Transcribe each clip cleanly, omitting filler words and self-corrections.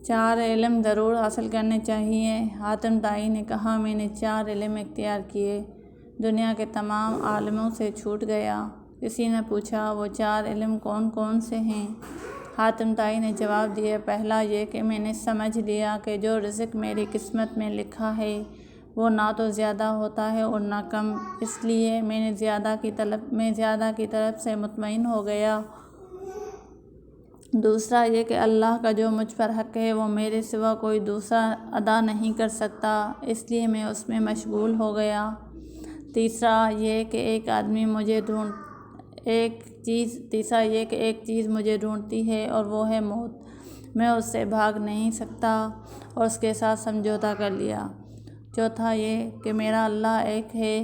4 علم ضرور حاصل کرنے چاہیے۔ حاتم طائی نے کہا، میں نے 4 علم اختیار کیے، دنیا کے تمام عالموں سے چھوٹ گیا۔ کسی نے پوچھا، وہ 4 علم کون کون سے ہیں؟ حاتم طائی نے جواب دیا، پہلا یہ کہ میں نے سمجھ لیا کہ جو رزق میری قسمت میں لکھا ہے وہ نہ تو زیادہ ہوتا ہے اور نہ کم، اس لیے میں زیادہ کی طلب سے مطمئن ہو گیا۔ دوسرا یہ کہ اللہ کا جو مجھ پر حق ہے وہ میرے سوا کوئی دوسرا ادا نہیں کر سکتا، اس لیے میں اس میں مشغول ہو گیا۔ تیسرا یہ کہ ایک چیز مجھے ڈھونڈتی ہے اور وہ ہے موت، میں اس سے بھاگ نہیں سکتا اور اس کے ساتھ سمجھوتا کر لیا۔ چوتھا یہ کہ میرا اللہ ایک ہے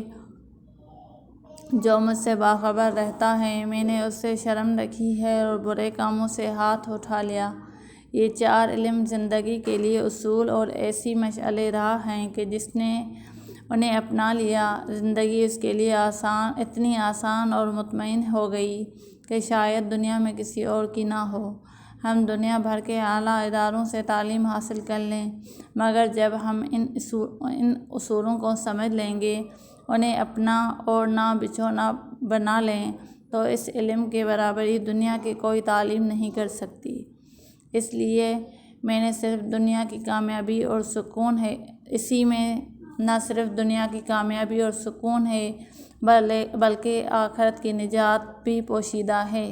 جو مجھ سے باخبر رہتا ہے، میں نے اس سے شرم رکھی ہے اور برے کاموں سے ہاتھ اٹھا لیا۔ یہ 4 علم زندگی کے لیے اصول اور ایسی مشعل راہ ہیں کہ جس نے انہیں اپنا لیا، زندگی اس کے لیے اتنی آسان اور مطمئن ہو گئی کہ شاید دنیا میں کسی اور کی نہ ہو۔ ہم دنیا بھر کے اعلیٰ اداروں سے تعلیم حاصل کر لیں، مگر جب ہم ان اصولوں کو سمجھ لیں گے، انہیں اپنا اوڑھنا بچھونا بنا لیں، تو اس علم کے برابری دنیا کی کوئی تعلیم نہیں کر سکتی۔ اس لیے میں نے صرف دنیا کی کامیابی اور سکون ہے، اسی میں نہ صرف دنیا کی کامیابی اور سکون ہے بلکہ آخرت کی نجات بھی پوشیدہ ہے۔